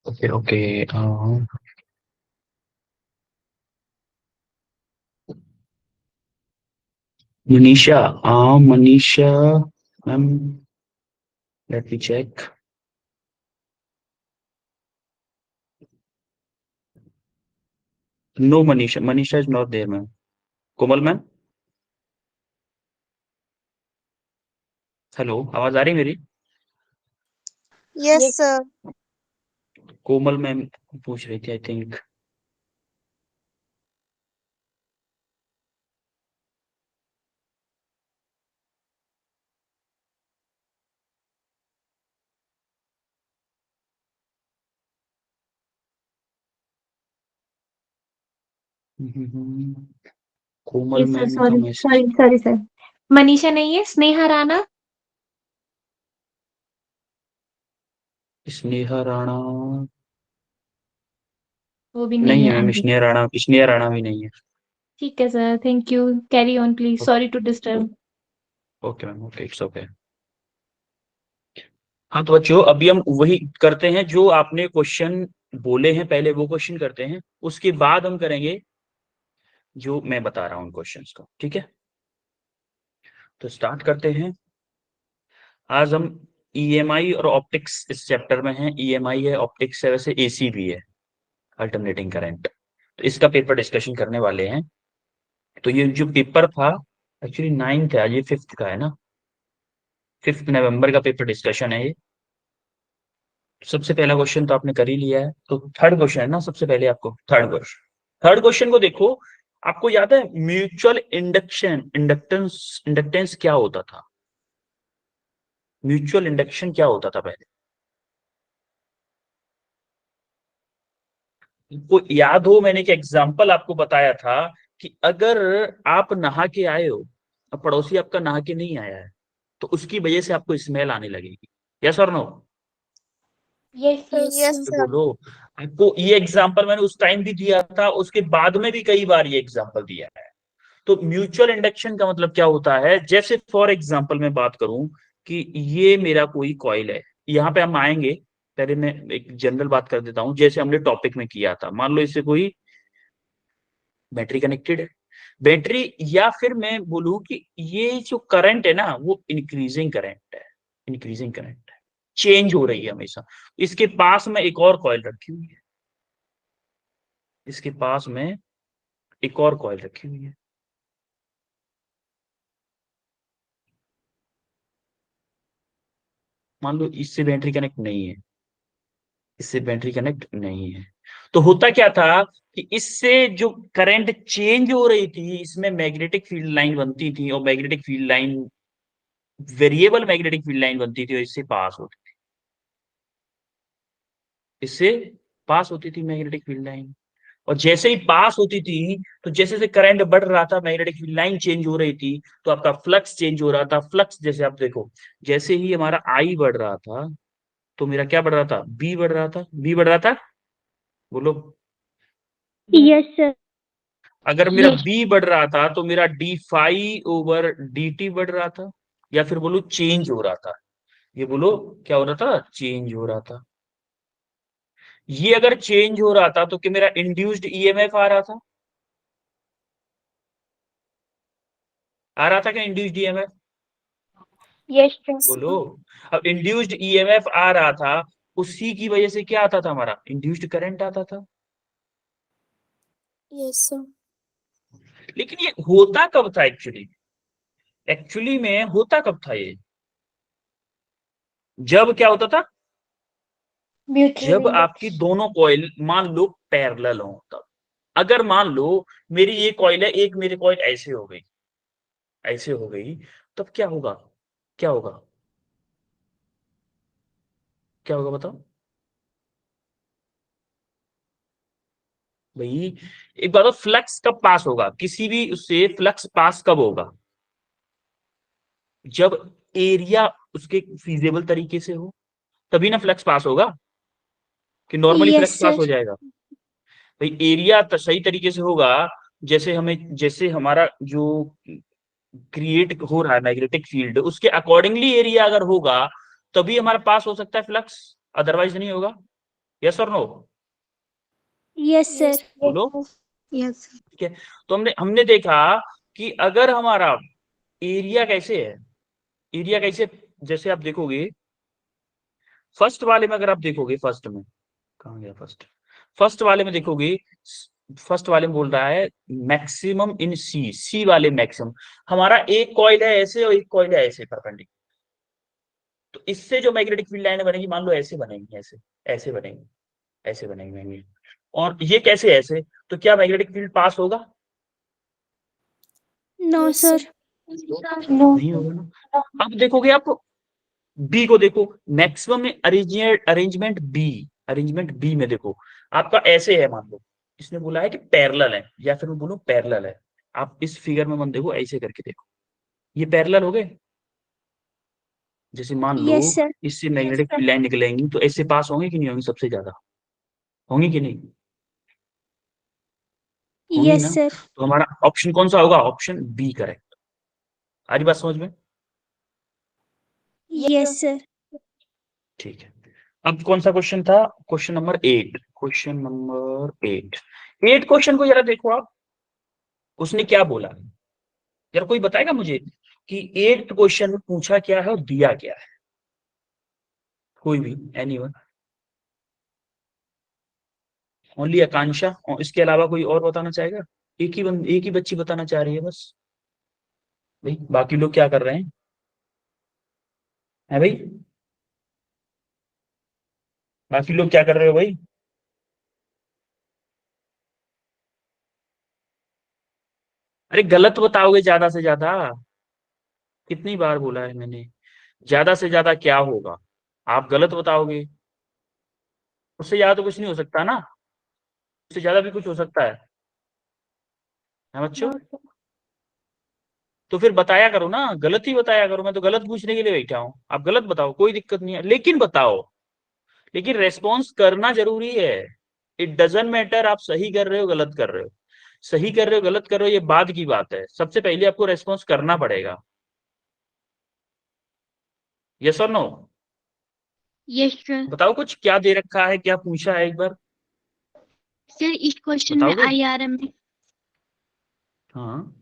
Okay okay. Manisha. Manisha ma'am, let me check. No Manisha, Manisha is not there ma'am. Komal ma'am. Hello, आवाज आ रही है मेरी? Yes, sir. कोमल मैम पूछ रही थी I think. Komal yes sir, ma'am का sorry message. Sorry sorry sir. Manisha नहीं है, स्नेहा राणा। स्नेहा राणा वो भी नहीं नहीं है है मैम। आगे। स्नेहा राणा भी नहीं है। ठीक है sir, thank you. Carry on please, sorry to disturb. Okay ma'am, okay, it's okay. हाँ तो बच्चों, अभी हम वही करते हैं जो आपने क्वेश्चन बोले हैं, पहले वो क्वेश्चन करते हैं, उसके बाद हम करेंगे जो मैं बता रहा हूँ क्वेश्चंस को, ठीक है? तो स्टार्ट करते हैं। आज हम ईएमआई और ऑप्टिक्स इस चैप्टर में हैं। ईएमआई है, ऑप्टिक्स है, वैसे एसी भी है, अल्टरनेटिंग करंट। तो इसका पेपर डिस्कशन करने वाले हैं। तो ये जो पेपर था, एक्चुअली 9th है, आज ये 5th का है ना। 5 नवंबर का पेपर डिस्कशन है ये। सबसे पहला क्वेश्चन तो आपने कर ही लिया है, तो थर्ड क्वेश्चन है ना, सबसे पहले आपको थर्ड क्वेश्चन को देखो। आपको याद है म्यूचुअल इंडक्शन इंडक्टेंस इंडक्टेंस क्या होता था? म्यूचुअल इंडक्शन क्या होता था पहले? आपको याद हो, मैंने एक एग्जांपल आपको बताया था कि अगर आप नहा के आए हो, अब पड़ोसी आपका नहा के नहीं आया है, तो उसकी वजह से आपको स्मेल आने लगेगी। यस और नो? Yes sir. Yes, तो sir. बोलो। आपको ये एग्जांपल मैंने उस टाइम भी दिया था, उसके बाद में भी कई बार ये एग्जांपल दिया है। तो म्यूचुअल इंडक्शन का मतलब क्या होता है? जैसे फॉर एग्जांपल मैं बात करूं कि ये मेरा कोई कॉइल है, यहां पे हम आएंगे। पहले मैं एक जनरल बात कर देता हूं, जैसे हमने टॉपिक में किया था। मान लो इससे कोई बैटरी कनेक्टेड है, बैटरी, या फिर मैं बोलूं कि ये जो करंट है ना, वो इंक्रीजिंग करंट है। इंक्रीजिंग करंट है, चेंज हो रही है हमेशा। इसके पास में एक और कॉइल रखी हुई है, इसके पास में एक और कॉइल रखी हुई है। मान लो इससे बैटरी कनेक्ट नहीं है, इससे बैटरी कनेक्ट नहीं है। तो होता क्या था कि इससे जो करंट चेंज हो रही थी, इसमें मैग्नेटिक फील्ड लाइन बनती थी, और magnetic field line, variable magnetic field line बनती थी, और इससे पास होती थी, इससे पास होती थी मैग्नेटिक फील्ड लाइन। और जैसे ही पास होती थी, तो जैसे जैसे करंट बढ़ रहा था, मैग्नेटिक फील्ड लाइन चेंज हो रही थी, तो आपका फ्लक्स चेंज हो रहा था। फ्लक्स जैसे आप देखो, जैसे ही हमारा आई बढ़ रहा था, तो मेरा क्या बढ़ रहा था? बी बढ़ रहा था। बी बढ़ रहा था, बोलो। Yes sir. अगर मेरा यस। बी बढ़ रहा था, तो मेरा d phi over d t बढ़ रहा था, या फिर बोलो चेंज हो रहा था। ये बोलो, क्या हो रहा था? चेंज हो रहा था। ये अगर चेंज हो रहा था, तो क्या मेरा इंड्यूस्ड ईएमएफ आ रहा था? आ रहा था क्या इंड्यूस्ड ईएमएफ? Yes sir. बोलो। अब इंड्यूस्ड ईएमएफ आ रहा था, उसी की वजह से क्या आता था? हमारा इंड्यूस्ड करंट आता था। Yes, sir. लेकिन ये होता कब था एक्चुअली? एक्चुअली में होता कब था ये? जब क्या होता था? म्यूचुअल जब आपकी इंडक्शन। दोनों कॉइल मान लो पैरेलल हो तब। अगर मान लो मेरी ये कॉइल है, एक मेरी कॉइल ऐसे हो गई, ऐसे हो गई, तब क्या होगा? क्या होगा? क्या होगा बताओ भाई। एक बात, फ्लक्स कब पास होगा किसी भी उससे? फ्लक्स पास कब होगा? जब एरिया उसके फीजेबल तरीके से हो, तभी ना फ्लक्स पास होगा। कि normally yes flux pass sir. हो जाएगा? भाई एरिया तो सही तरीके से होगा। जैसे हमें, जैसे हमारा जो क्रिएट हो रहा है मैग्नेटिक फील्ड, उसके अकॉर्डिंगली एरिया अगर होगा, तभी हमारे पास हो सकता है फ्लक्स। अदरवाइज नहीं होगा। यस और नो? Yes sir. बोलो। यस। ठीक है, तो हमने देखा कि अगर हमारा एरिया कैसे है, एरिया कैसे, जैसे आप देखोगे फर्स्ट वाले में, अगर आप देखोगे फर्स्ट में, कहाँ गया फर्स्ट, फर्स्ट वाले में देखोगे, फर्स्ट वाले में बोल रहा है मैक्सिमम इन सी, सी वाले मैक्सिमम, हमारा एक कॉइल है ऐसे और एक कॉइल है ऐसे परपेंडिकुलर, तो इससे जो मैग्नेटिक फील्ड लाइन बनेगी, मान लो ऐसे बनेगी, ऐसे ऐसे बनेगी, ऐसे बनेगी मैग्नेटिक, और ये कैसे ऐसे, तो क्या मैग्नेटिक फील्ड पास होगा? No sir. नहीं होगा ना। अब देखोगे आप बी को, देखो मैक्सिमम में अरेंजमेंट बी, अरेंजमेंट बी में देखो आपका ऐसे है, मान लो इसने बोला है कि पैरेलल है, या फिर मैं बोलूं पैरेलल है, आप इस फिगर में मत देखो, ऐसे करके देखो, ये पैरेलल हो गए। जैसे मान लो यस सर। इससे मैग्नेटिक फील्ड लाइन निकलेंगी तो ऐसे पास होंगे कि नहीं होंगी, सबसे ज्यादा होंगी कि नहीं, होंगी यस ना। सर। तो हमारा ऑप्शन कौन सा होगा? Option B correct. आ रही बात समझ में? Yes sir. ठीक है, अब कौन सा क्वेश्चन था? Question number 8, question number 8, 8 question को जरा देखो आप, उसने क्या बोला, यार कोई बताएगा मुझे कि 8th क्वेश्चन में पूछा क्या है और दिया क्या है? कोई भी, एनीवन, ओनली आकांक्षा, और इसके अलावा कोई और बताना चाहेगा? एक ही बच्ची बताना चाह रही है बस, भाई बाकी लोग क्या कर रहे हैं? है भाई, बाकी लोग क्या कर रहे हो भाई? अरे गलत बताओगे ज्यादा से ज्यादा, कितनी बार बोला है मैंने, ज्यादा से ज्यादा क्या होगा? आप गलत बताओगे, उससे ज्यादा तो कुछ नहीं हो सकता ना, उससे ज्यादा भी कुछ हो सकता है बच्चों? तो फिर बताया करो ना, गलत ही बताया करो, मैं तो गलत पूछने के लिए बैठा हूँ, आप गलत बताओ, कोई दिक्कत नहीं है, लेकिन बताओ, लेकिन रेस्पॉन्स करना जरूरी है। इट डजेंट मैटर आप सही कर रहे हो गलत कर रहे हो, सही कर रहे हो गलत कर रहे हो ये बाद की बात है, सबसे पहले आपको रेस्पॉन्स करना पड़ेगा। यस और नो? Yes sir. बताओ कुछ क्या दे रखा है, क्या पूछा है एक बार सर इस क्वेश्चन में बताओगे? IRM, हाँ,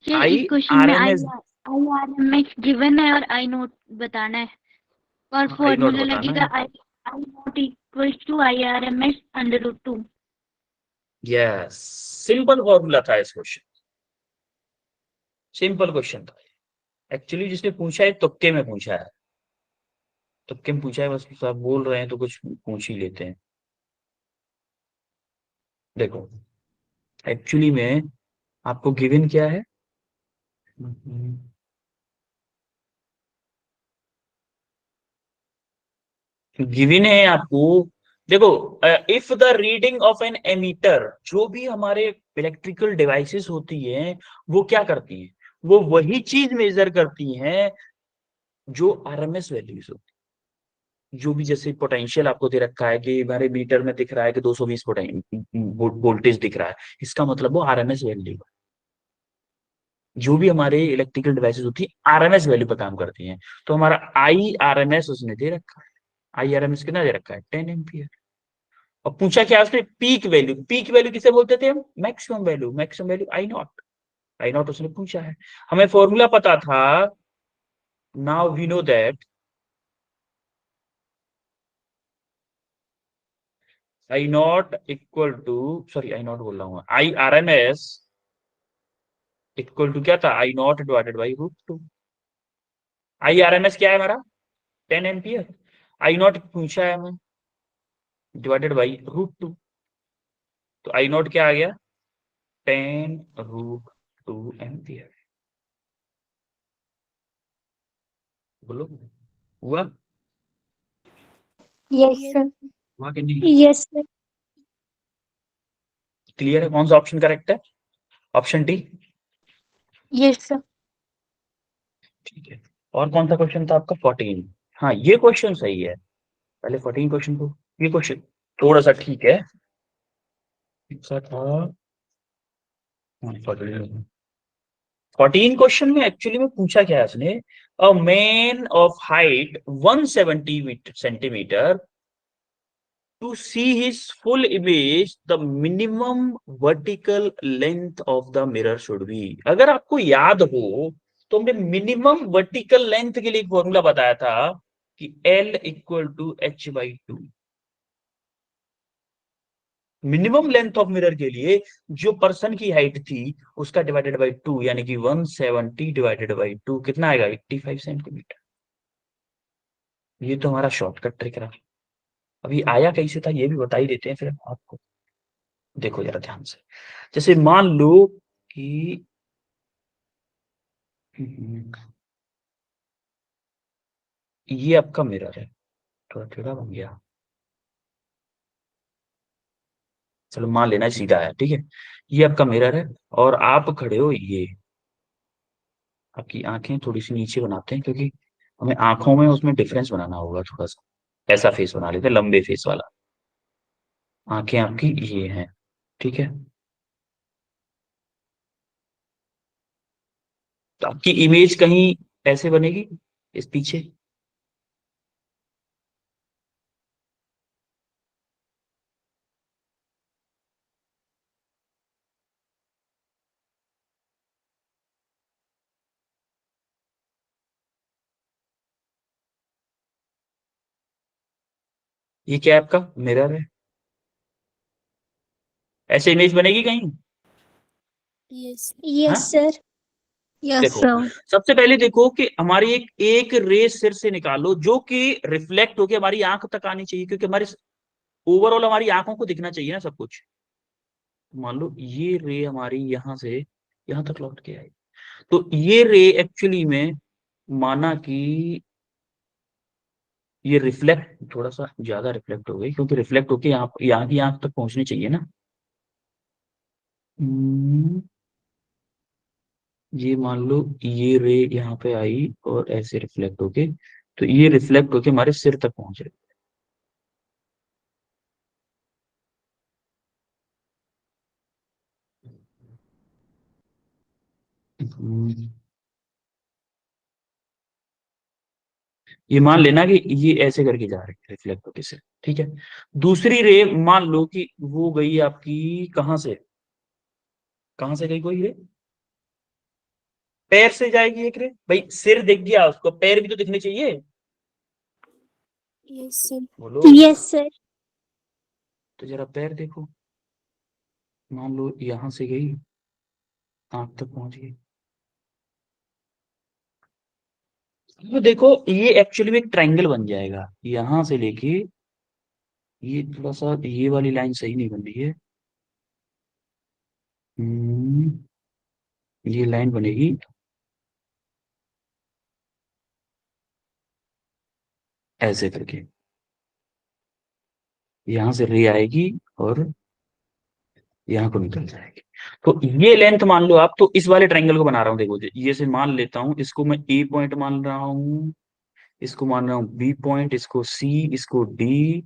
सर आई इस क्वेश्चन आर में एम एस, IRMS गिवन है और आई नोट बताना है, और आई नॉट फॉर्मूला बताना लगेगा है। I naught equals to IRMS √2। Yes, simple formula था इस क्वेश्चन, सिंपल क्वेश्चन था। एक्चुअली जिसने पूछा है तुक्के में पूछा है, तुक्के में पूछा है, बस सब बोल रहे हैं तो कुछ पूछ ही लेते हैं। देखो एक्चुअली में आपको गिवन क्या है, गिवन है आपको, देखो if the reading of an ammeter, जो भी हमारे इलेक्ट्रिकल डिवाइसेस होती हैं वो क्या करती हैं, वो वही चीज मेजर करती हैं जो आरएमएस वैल्यूज होती है। जो भी जैसे पोटेंशियल आपको दे रखा है कि हमारे मीटर में दिख रहा है कि 220 वोल्टेज दिख रहा है, इसका मतलब वो आरएमएस वैल्यू है। जो भी हमारे इलेक्ट्रिकल डिवाइसेस होती है आरएमएस वैल्यू पर काम करती हैं, तो हमारा आई आरएमएस उसने दे रखा है, आई आरएमएस कितना दे रखा है, 10 एम्पियर। और पूछा क्या उसने, पीक वैल्यू, पीक वैल्यू किसे बोलते थे हम, maximum value, maximum value I naught, I naught उसने पूछा है। हमें फॉर्मूला पता था, now we know that I naught equal to, sorry I naught बोल रहा हूँ, I R M S equal to क्या था, I naught divided by √2। I R M S क्या है हमारा, 10 एम्पियर, आई नॉट पूछा है हमें, डिवाइडेड बाई √2, तो आई नॉट क्या आ गया, 10 √2 एम्पियर। बोलो, हुआ? Yes sir. हुआ कि नहीं? Yes sir. क्लियर है कौन सा ऑप्शन करेक्ट है? Option D. Yes sir. ठीक है, और कौन सा क्वेश्चन था आपका, 14? हाँ ये क्वेश्चन सही है, पहले 14 क्वेश्चन को, ये क्वेश्चन थोड़ा सा ठीक है, सा था, हाँ, 14 14 क्वेश्चन में एक्चुअली में पूछा क्या है उसने, a man of height 170 centimetre to see his full image the minimum vertical length of the mirror should be। अगर आपको याद हो तो हमने मिनिमम वर्टिकल लेंथ के लिए एक फॉर्मूला बताया था कि L equal to h/2। Minimum length of mirror के लिए जो पर्सन की हाइट थी उसका डिवाइडेड बाई 2, यानी कि 170 डिवाइडेड बाई 2 कितना आएगा, 85 सेंटीमीटर। ये तो हमारा शॉर्टकट ट्रिक रहा। अभी आया कैसे था ये भी बता ही देते हैं फिर आपको। देखो जरा ध्यान से, जैसे मान लो कि ये आपका मिरर है, थोड़ा टेढ़ा बन गया, चलो मान लेना सीधा है, ठीक है। ये आपका मिरर है और आप खड़े हो, ये आपकी आंखें थोड़ी सी नीचे बनाते हैं क्योंकि हमें आंखों में उसमें डिफरेंस बनाना होगा थोड़ा सा। ऐसा फेस बना लेते हैं, लंबे फेस वाला। आंखें आपकी ये हैं, ठीक है। तो आपकी इमेज कहीं ऐसे बनेगी, इस पीछे। ये क्या है, आपका मिरर है, ऐसे इमेज बनेगी कहीं। यस हाँ यस सर। यस देखो, सर। सबसे पहले देखो कि हमारी एक एक रे सिर से निकालो जो कि रिफ्लेक्ट होके हमारी आंख तक आनी चाहिए, क्योंकि हमारी ओवरऑल हमारी आंखों को दिखना चाहिए ना सब कुछ। मान लो ये रे हमारी यहां से यहां तक लौट के आई, तो ये रे एक्चुअली में माना कि ये रिफ्लेक्ट थोड़ा सा ज्यादा रिफ्लेक्ट हो गई, क्योंकि रिफ्लेक्ट होके यहाँ की आंख तक पहुंचनी चाहिए ना। हम्म, ये मान लो ये रे यहाँ पे आई और ऐसे रिफ्लेक्ट होके, तो ये रिफ्लेक्ट होके हमारे सिर तक पहुंच रहे। हम्म, ये मान लेना कि ये ऐसे करके जा रही है रिफ्लेक्ट होके से, ठीक है। दूसरी रे मान लो कि वो गई आपकी कहां से, कहां से गई कोई रे, पैर से जाएगी एक रे। भाई सिर दिख गया, उसको पैर भी तो दिखने चाहिए, यस सर बोलो। Yes sir. तो जरा पैर देखो, मान लो यहां से गई, आंख तक पहुंच गई। तो देखो ये एक्चुअली में एक ट्रायंगल बन जाएगा, यहां से लेके ये थोड़ा सा ये वाली लाइन सही नहीं बन रही है। हम्म, ये लाइन बनेगी ऐसे करके, यहां से रे आएगी और यहाँ को निकल जाएगी। तो ये लेंथ मान लो आप, तो इस वाले ट्रायंगल को बना रहा हूँ, देखो ये से मान लेता हूँ, इसको मैं ए पॉइंट मान रहा हूँ, इसको मान रहा हूँ बी पॉइंट, इसको सी, इसको डी,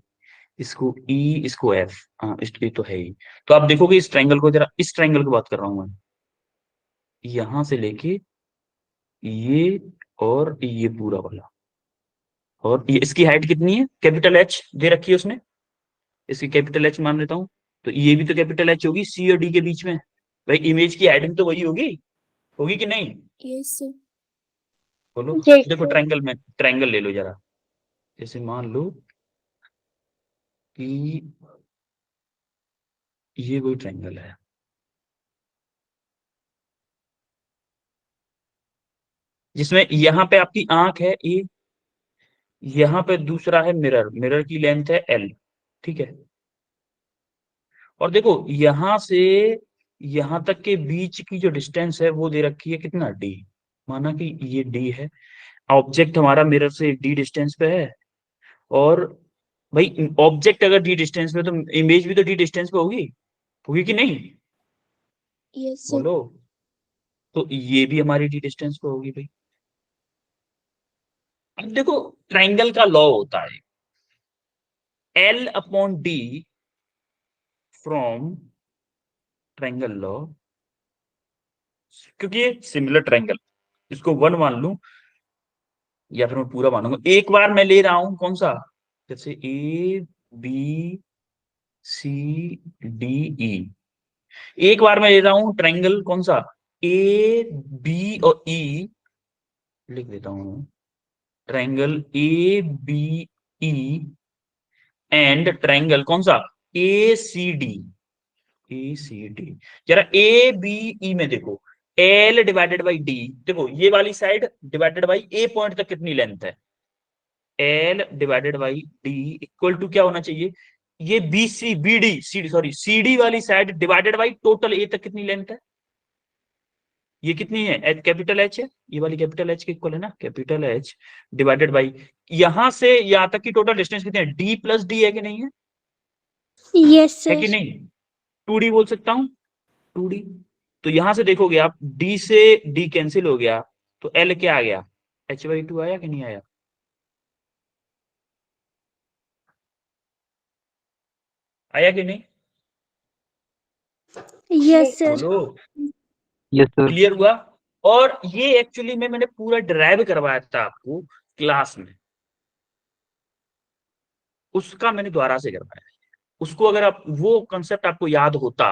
इसको ई, इसको एफ। हाँ ये तो है ही। तो आप देखोगे इस ट्रायंगल को, जरा इस ट्रायंगल की बात कर रहा हूँ मैं, यहां से लेके ये और ये पूरा वाला, और ये इसकी हाइट कितनी है, कैपिटल एच दे रखी है उसने, इसकी कैपिटल एच मान लेता हूँ। तो ये भी तो कैपिटल एच होगी सी और डी के बीच में। भाई इमेज की हाइट भी तो वही होगी, होगी कि नहीं, यस सर बोलो। यस देखो सर। ट्रायंगल में, ट्रायंगल ले लो जरा, जैसे मान लो कि ये कोई ट्रायंगल है, जिसमें यहाँ पे आपकी आंख है ए, यहाँ पे दूसरा है मिरर, मिरर की लेंथ है एल, ठीक है। और देखो यहां से यहां तक के बीच की जो डिस्टेंस है वो दे रखी है कितना, डी। माना कि ये डी है, ऑब्जेक्ट हमारा मिरर से डी डिस्टेंस पे है, और भाई ऑब्जेक्ट अगर डी डिस्टेंस पे तो इमेज भी तो डी डिस्टेंस पे होगी, होगी कि नहीं, यस सर बोलो। तो ये भी हमारी डी डिस्टेंस पे होगी भाई। अब देखो ट्रायंगल का लॉ होता है L upon D from triangle law, क्योंकि ये सिमिलर ट्रायंगल, इसको 1 मान लूं या फिर मैं पूरा मानूंगा। एक बार मैं ले रहा हूं कौन सा, जैसे A B C D E, एक बार मैं ले रहा हूं ट्रायंगल कौन सा, ए बी और ई, लिख देता हूं triangle A B E and triangle कौन सा, ए सी डी। ए सी डी, जरा ए बी ई में देखो, एल डिवाइडेड बाई डी, देखो ये वाली side divided by A point तक कितनी लेंथ है, L divided by D equal to क्या होना चाहिए, ये B C B D C D sorry C D वाली side divided by total A तक कितनी लेंथ है, ये कितनी है, एच कैपिटल एच है, ये वाली कैपिटल एच के इक्वल है ना, कैपिटल एच डिवाइडेड बाई यहां से यहां तक की टोटल डिस्टेंस कितनी है, डी प्लस डी है कि नहीं है, यस है कि सर। नहीं, 2D बोल सकता हूं, 2D। तो यहां से देखोगे आप, D से D कैंसिल हो गया, तो L क्या आ गया, h/2 आया कि नहीं आया, आया कि नहीं, यस सर। बोलो, यस सर। क्लियर हुआ। और ये एक्चुअली में मैंने पूरा ड्राइव करवाया था आपको क्लास में, उसका मैंने दोबारा से करवाया, उसको अगर आप वो कंसेप्ट आपको याद होता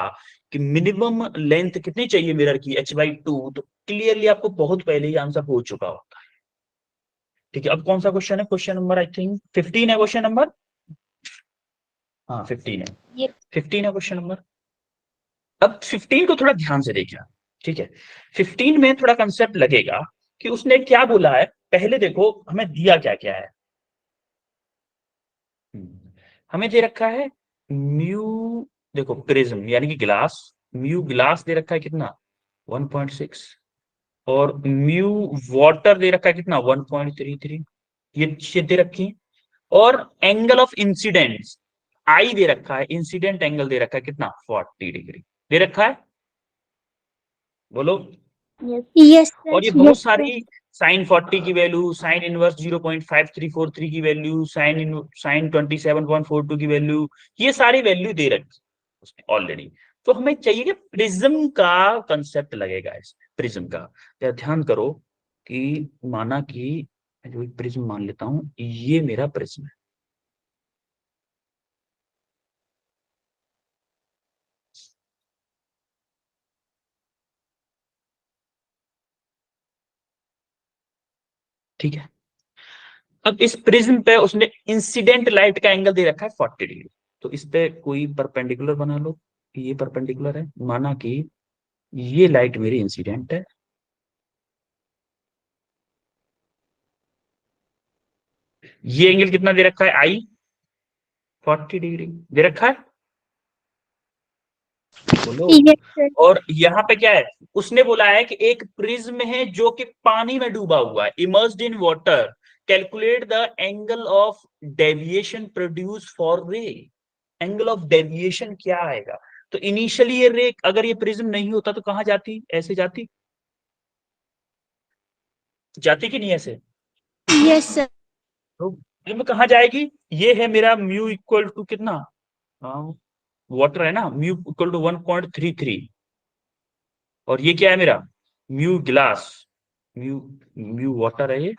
कि मिनिमम लेंथ कितनी चाहिए मिरर की, h/2, तो क्लियरली आपको बहुत पहले ही आंसर हो चुका होता है। ठीक है, अब कौन सा क्वेश्चन है, क्वेश्चन नंबर आई थिंक 15 है, क्वेश्चन नंबर, हाँ 15 है, Yes. 15 है क्वेश्चन नंबर। अब 15 को थोड़ा ध्यान से देखना, ठीक है, 15 में थोड़ा कंसेप्ट लगेगा कि उसने क्या बोला है, पहले देखो हमें दिया क्या क्या है, हमें दे रखा है म्यू, देखो प्रिज्म यानी कि ग्लास, म्यू ग्लास दे रखा है कितना 1.6, और म्यू वाटर दे रखा है कितना 1.33, ये चीजें दे रखी हैं। और एंगल ऑफ इंसिडेंस आई दे रखा है, इंसिडेंट एंगल दे रखा है कितना 40 डिग्री दे रखा है, बोलो। Yes sir. और ये बहुत सारी साइन 40 की वैल्यू, साइन इनवर्स 0.5343 की वैल्यू, साइन 27.42 की वैल्यू, ये सारी वैल्यू दे रखी उसने ऑलरेडी। तो हमें चाहिए कि प्रिज्म का कंसेप्ट लगेगा, इस प्रिज्म का ध्यान करो कि माना कि जो प्रिज्म मान लेता हूं, ये मेरा प्रिज्म है, ठीक है। अब इस प्रिज्म पे उसने इंसिडेंट लाइट का एंगल दे रखा है 40 डिग्री, तो इस पे कोई परपेंडिकुलर बना लो, ये परपेंडिकुलर है, माना कि ये लाइट मेरी इंसिडेंट है, ये एंगल कितना दे रखा है आई 40 डिग्री दे रखा है, बोलो। Yes sir. और यहाँ पे क्या है, उसने बोला है कि एक प्रिज्म है जो कि पानी में डूबा हुआ है, immersed in water, calculate the angle of deviation produce for रे, एंगल ऑफ डेविएशन क्या आएगा। तो इनिशियली ये रे अगर ये प्रिज्म नहीं होता तो कहां जाती, ऐसे जाती, जाती कि नहीं ऐसे, यस सर। तो प्रिज्म कहां जाएगी, ये है मेरा म्यू इक्वल टू कितना, वाटर है ना, म्यू इक्वल टू 1.33, और ये क्या है मेरा mu glass, mu mu water है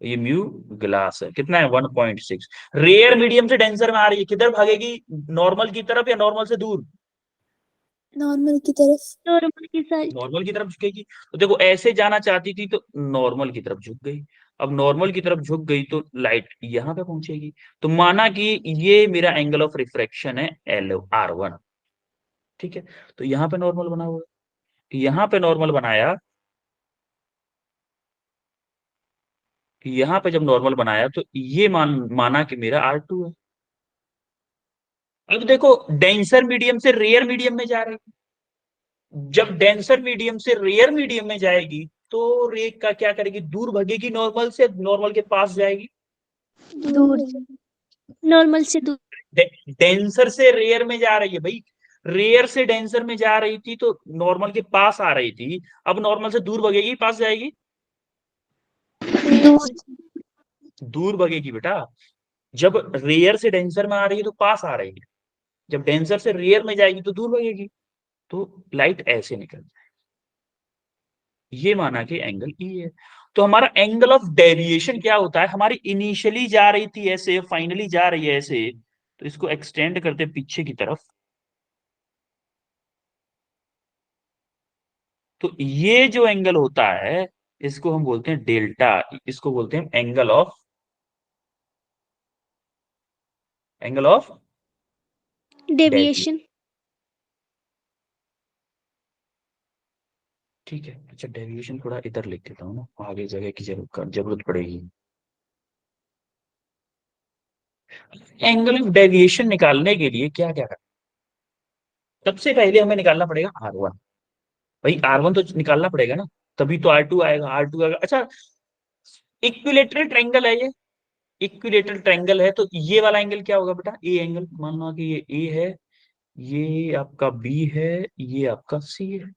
ये म्यू ग्लास है, कितना है 1.6, रेयर मीडियम से डेंसर में आ रही है, किधर भागेगी, नॉर्मल की तरफ या नॉर्मल से दूर, नॉर्मल की तरफ। नॉर्मल की साइड। नॉर्मल की तरफ झुकेगी। तो देखो ऐसे जाना चाहती थी तो नॉर्मल की तरफ झुक गई, अब नॉर्मल की तरफ झुक गई तो लाइट यहां पे पहुंचेगी, तो माना कि ये मेरा एंगल ऑफ रिफ्रैक्शन है R1, ठीक है। तो यहाँ पे नॉर्मल बना हुआ है, यहाँ पे नॉर्मल बनाया, यहाँ पे जब नॉर्मल बनाया तो ये माना कि मेरा R2 है। अब देखो डेंसर मीडियम से रेयर मीडियम में जा रही है, जब डेंसर मीडियम से रेयर मीडियम में जाएगी तो रे का क्या करेगी, दूर भगेगी नॉर्मल से, नॉर्मल के पास जाएगी, दूर। नॉर्मल से दूर। डेंसर से रेयर में जा रही है भाई, रेयर से डेंसर में जा रही थी तो नॉर्मल के पास आ रही थी, अब नॉर्मल से दूर भगेगी पास जाएगी, दूर। दूर भगेगी बेटा। जब रेयर से डेंसर में आ रही है तो पास आ रही है, जब डेंसर से रेयर में जाएगी तो दूर भगेगी, तो लाइट ऐसे निकल जाए, ये माना कि एंगल ई है। तो हमारा एंगल ऑफ डेविएशन क्या होता है, हमारी इनिशियली जा रही थी ऐसे, फाइनली जा रही है ऐसे, तो इसको एक्सटेंड करते पीछे की तरफ, तो ये जो एंगल होता है इसको हम बोलते हैं डेल्टा, इसको बोलते हैं एंगल ऑफ डेविएशन। डेविएशन। ठीक है, अच्छा डेविएशन थोड़ा इधर लिख देता हूँ ना, आगे जगह की जरूरत पड़ेगी। एंगल ऑफ डेविएशन निकालने के लिए क्या क्या करना, सबसे पहले हमें निकालना पड़ेगा R1। भाई R1 तो निकालना पड़ेगा ना, तभी तो R2 आएगा, R2 आएगा। अच्छा, इक्विलेटरल ट्रायंगल है ये, इक्विलेटरल ट्रायंगल है, तो ये वाला एंगल क्या होगा बेटा, ए एंगल। मान लो कि ये ए है, ये आपका बी है, ये आपका सी है।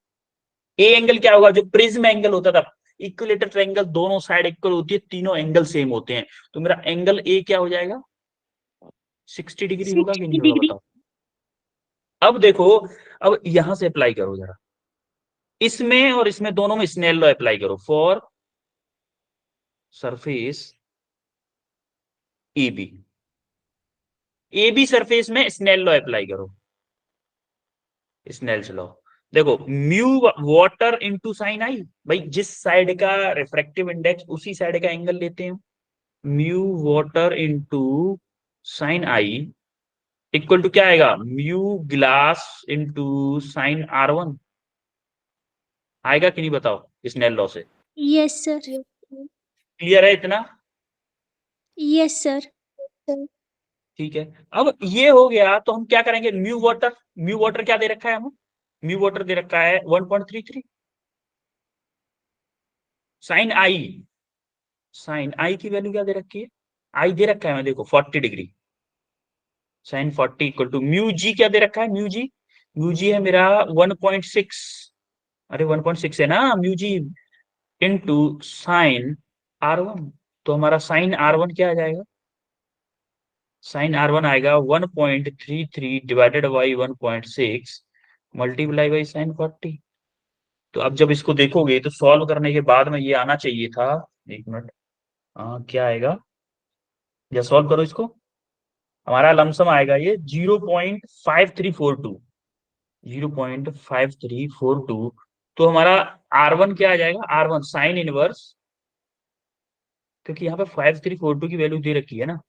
ए एंगल क्या होगा, जो प्रिज्म एंगल होता था, इक्विलेटरल ट्रायंगल दोनों साइड इक्वल होती है, तीनों एंगल सेम होते हैं, तो मेरा एंगल ए क्या हो जाएगा, 60 डिग्री होगा कि नहीं 60 होगा डिग्री। बताओ। अब देखो, अब यहां से अप्लाई करो जरा, इसमें और इसमें दोनों में स्नेल लॉ अप्लाई करो for surface A B, A B surface में स्नेल लॉ अप्लाई करो, स्नेल्स लॉ। देखो, mu water into sine i, भाई जिस साइड का रिफ्रैक्टिव इंडेक्स उसी साइड का एंगल लेते हैं, mu water into sine i equal to क्या आएगा, mu glass into sine R1, आएगा कि नहीं बताओ स्नेल लॉ से। Yes sir. क्लियर है इतना। Yes sir. ठीक है, अब ये हो गया तो हम क्या करेंगे, म्यू वाटर क्या दे रखा है हमें, म्यू वाटर दे रखा है 1.33, साइन आई, साइन आई की वैल्यू क्या दे रखी है, आई दे रखा है मैं देखो 40 degree, sine 40 equal to mu G क्या दे रखा है, म्यू जी है मेरा 1.6, अरे 1.6 है ना mu G, into sign R1, तो हमारा साइन R1 क्या आ जाएगा, साइन R1 आएगा 1.33 divided by 1.6 multiply by sine 40। तो अब जब इसको देखोगे तो सॉल्व करने के बाद में ये आना चाहिए था, एक मिनट, क्या आएगा, या सॉल्व करो इसको, हमारा लमसम आएगा ये 0.5342, 0.5342, तो हमारा R1 क्या आ जाएगा, R1 साइन इनवर्स, क्योंकि यहाँ पे 5342 की वैल्यू दे रखी है ना,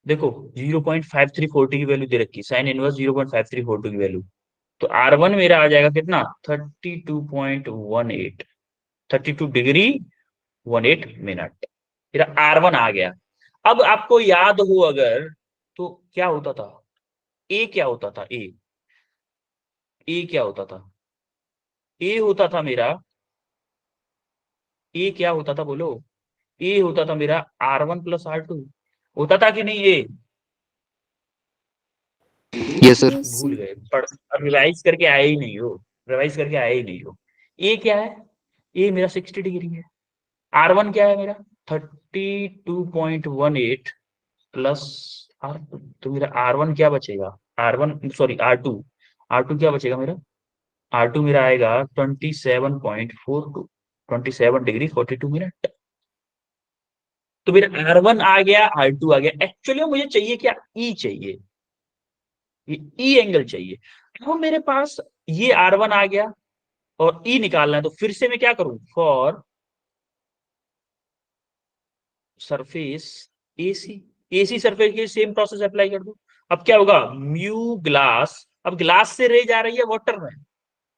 देखो 0.5342 की वैल्यू दे रखी है, साइन इनवर्स 0.5342 की वैल्यू, तो R1 मेरा आ जाएगा कितना, 32.18, 32 डिग्री 18 मिनट, मेरा R1 आ गया। अब आपको याद हो अगर, तो क्या होता था, ए क्या होता था, ए क्या होता था, ए होता था मेरा, ए क्या होता था बोलो, ए होता था मेरा R1 + R2, होता था कि नहीं ए, Yes, sir. भूल गए, पढ़ रिवाइज करके आए ही नहीं हो, रिवाइज करके आए ही नहीं हो। ए क्या है, ए मेरा 60 डिग्री है, R1 क्या है मेरा 32.18 प्लस R2, तो मेरा R1 क्या बचेगा, R1 सॉरी R2 क्या बचेगा मेरा, R2 मेरा आएगा 27.42, 27 डिग्री 42 मिनट, तो मेरा R1 आ गया, R2 आ गया। एक्चुअली मुझे चाहिए क्या, ई चाहिए, ये ई एंगल चाहिए। तो मेरे पास ये R1 आ गया और ई निकालना है, तो फिर से मैं क्या करूं, for surface AC, AC surface के सेम प्रोसेस अप्लाई कर दूं। अब क्या होगा, म्यू ग्लास, अब ग्लास से रे जा रही है वाटर में,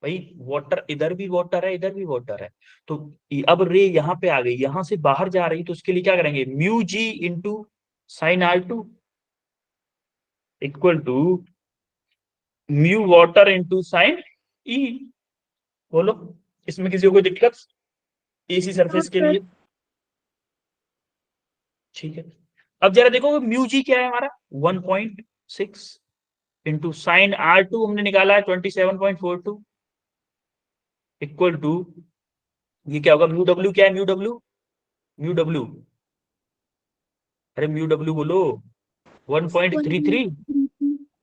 भाई वाटर इधर भी वाटर है, इधर भी वाटर है, तो अब रे यहाँ पे आ गई, यहां से बाहर जा रही, तो उसके लिए क्या करेंगे, mu G into sine R2 equal to mu water into sine E. बोलो, इसमें किसी को कोई दिक्कत, एसी सरफेस के लिए, ठीक है। अब जरा देखो म्यू जी क्या है हमारा 1.6 इंटू साइन R2 हमने निकाला है 27.42 इक्वल टू, ये क्या होगा, म्यू डब्ल्यू क्या है, म्यू डब्ल्यू, अरे म्यू डब्ल्यू बोलो 1.33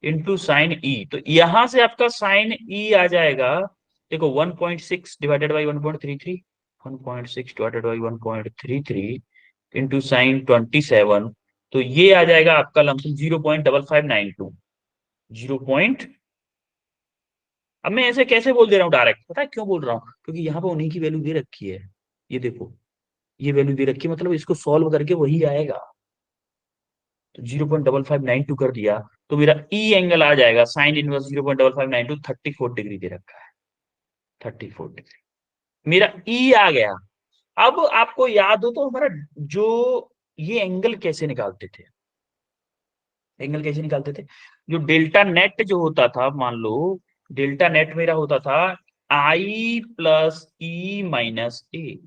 इंटू साइन ई, तो यहां से आपका साइन ई आ जाएगा देखो 1.6 divided by 1.33, 1.6 divided by 1.33 into sine 27, तो ये आ जाएगा आपका लमसम 0.5592, 0. अब मैं ऐसे कैसे बोल दे रहा हूँ डायरेक्ट, पता है क्यों बोल रहा हूँ? क्योंकि यहाँ पे उन्हीं की वैल्यू दे रखी है, ये देखो ये वैल्यू दे रखी है, मतलब इसको सॉल्व करके वही आएगा। तो 0.5592 कर दिया तो मेरा ई एंगल आ जाएगा साइन इनवर्स 0.5592, 34 डिग्री दे रखा है, 34 डिग्री मेरा ई आ गया। अब आपको याद हो तो हमारा जो ये एंगल कैसे निकालते थे, एंगल कैसे निकालते थे, जो डेल्टा नेट जो होता था, मान लो डेल्टा नेट मेरा होता था आई प्लस ई माइनस ए,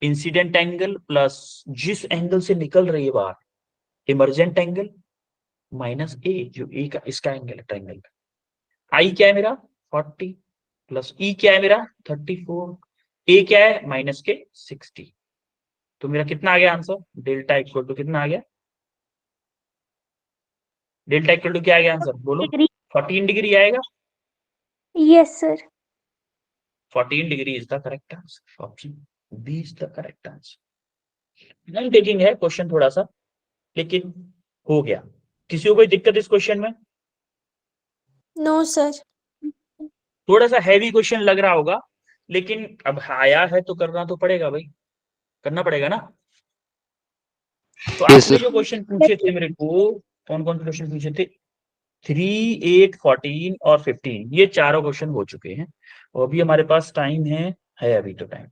इंसिडेंट एंगल प्लस जिस एंगल से निकल रही है बाहर इमर्जेंट एंगल माइनस ए जो ए का इसका एंगल है ट्रायंगल का। आई क्या है मेरा 40 प्लस ई क्या है मेरा 34, ए क्या है माइनस के 60, तो मेरा कितना आ गया आंसर, डेल्टा इक्वल टू कितना आ गया, डेल्टा इक्वल टू क्या आ गया आंसर बोलो, डिग्री। 14 डिग्री आएगा। Yes, sir. 14 degree is the correct answer, option B is the correct answer. नहीं टेकिंग है क्वेश्चन थोड़ा सा, लेकिन हो गया। किसी को कोई दिक्कत इस क्वेश्चन में? No, sir. थोड़ा सा हैवी क्वेश्चन लग रहा होगा, लेकिन अब आया है तो करना तो पड़ेगा भाई, करना पड़ेगा ना। तो Yes, आपने sir. जो क्वेश्चन पूछे थे मेरे को, कौन कौन से क्वेश्चन पूछे थे, 3, 8, 14 और 15, ये चारों क्वेश्चन हो चुके हैं और अभी हमारे पास टाइम है अभी तो टाइम।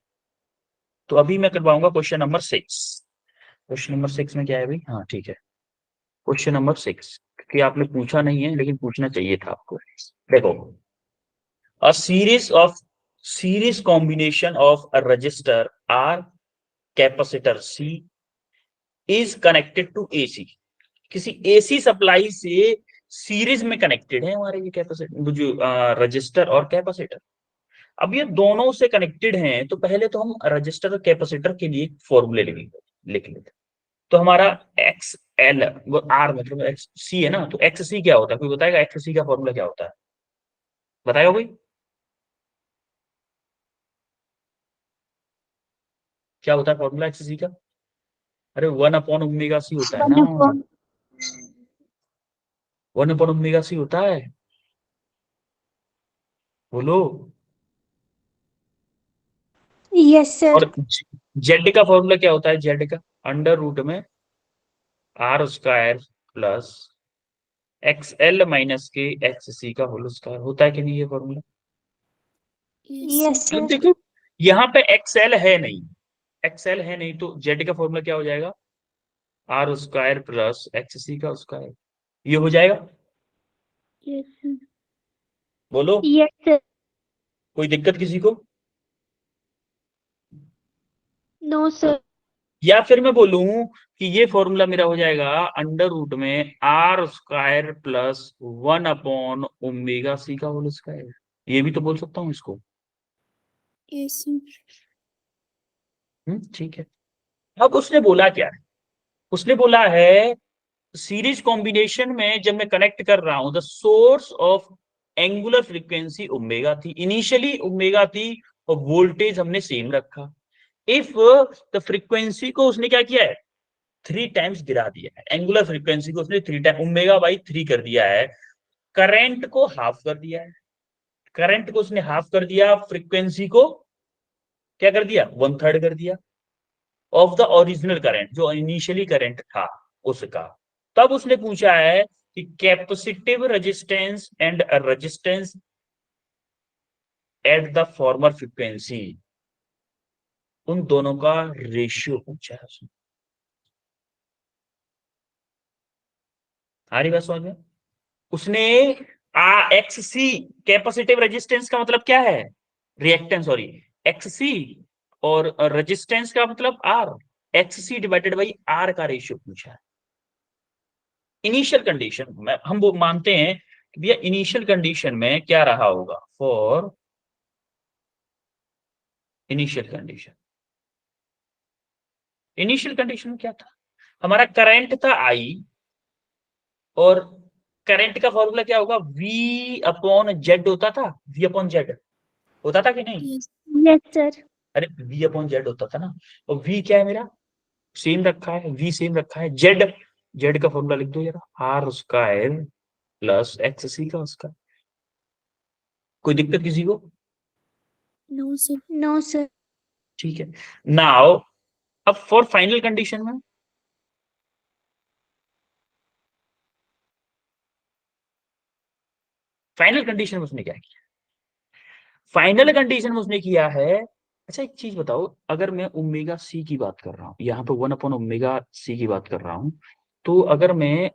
तो अभी मैं करवाऊंगा क्वेश्चन नंबर 6। क्वेश्चन नंबर 6 में क्या है भाई, हाँ ठीक है, क्वेश्चन नंबर 6 क्योंकि आपने पूछा नहीं है लेकिन पूछना चाहिए था आपको। देखो, a series combination of a resistor R, capacitor C is connected to AC। किसी AC सप्लाई से सीरीज में कनेक्टेड है हमारे ये कैपेसिटर, जो रजिस्टर और कैपेसिटर। अब ये दोनों से कनेक्टेड हैं तो पहले तो हम रजिस्टर और कैपेसिटर के लिए फॉर्मूले लिख लेते। तो हमारा एक्स एल आर मतलब एक्स सी है ना, तो एक्स सी क्या होता है, कोई बताएगा एक्स सी का फॉर्मूला क्या होता है, बताएगा कोई, क्या होता है फॉर्मूला एक्स सी का? अरे 1/ओमेगा सी होता है ना, 1/ओमेगा सी होता है, बोलो। Yes, sir. और जेड का फॉर्मूला क्या होता है, जेड का अंडर रूट में R square plus X L minus के एक्स सी का होल स्क्वायर, होता है कि नहीं ये फॉर्मूला? Yes, अब sir. देखो यहाँ पे एक्सएल है नहीं, एक्सएल है नहीं तो जेड का फॉर्मूला क्या हो जाएगा, are square plus X C का स्क्वायर, ये हो जाएगा, Yes, sir. बोलो। Yes, sir. कोई दिक्कत किसी को? No, sir. या फिर मैं बोलूं कि ये फॉर्मूला मेरा हो जाएगा अंडर रूट में आर स्क्वायर प्लस 1/ओमेगा सी का होल स्क्वायर, ये भी तो बोल सकता हूँ इसको। Yes, sir. ठीक है। अब उसने बोला क्या है, उसने बोला है सीरीज कॉम्बिनेशन में जब मैं कनेक्ट कर रहा हूं the source of angular frequency omega थी, इनिशियली ओमेगा थी और वोल्टेज हमने सेम रखा। इफ द फ्रीक्वेंसी को उसने क्या किया है 3 टाइम्स गिरा दिया है, एंगुलर फ्रीक्वेंसी को उसने 3 टाइम ओमेगा/3 कर दिया है, करंट को हाफ कर दिया है, करंट को उसने हाफ कर दिया, फ्रीक्वेंसी को क्या कर दिया 1/3 कर दिया ऑफ द ओरिजिनल करंट, जो इनिशियली करंट था उसका। तब उसने पूछा है कि capacitive resistance and resistance at the former frequency, उन दोनों का रेशियो पूछा है उसने। आ रही बात समझ में? उसने एक्स सी कैपेसिटिव रेजिस्टेंस का मतलब क्या है, रिएक्टेंस सॉरी एक्स सी, और रेजिस्टेंस का मतलब R, X C divided by R का रेशियो पूछा है। इनिशियल कंडीशन में हम वो मानते हैं कि भैया इनिशियल कंडीशन में क्या रहा होगा, for initial condition, initial condition में क्या था, हमारा करंट था आई और करंट का फॉर्मूला क्या होगा V/Z होता था, V/Z। होता था कि नहीं? Yes. Yes sir. अरे v अपॉन जेड होता था ना, और v क्या है मेरा, सेम रखा है, v सेम रखा है, जेड का फॉर्मूला लिख दो जरा, R square plus X C का स्क्वायर। कोई दिक्कत किसी को? No, sir. No sir. ठीक है। नाउ अब फॉर फाइनल कंडीशन में, फाइनल कंडीशन में उसने क्या किया, फाइनल कंडीशन में उसने किया है, अच्छा एक चीज बताओ, अगर मैं ओमेगा सी की बात कर रहा हूं, यहाँ पे 1 अपॉन ओमेगा सी की बात कर रहा हूं, तो अगर मैं,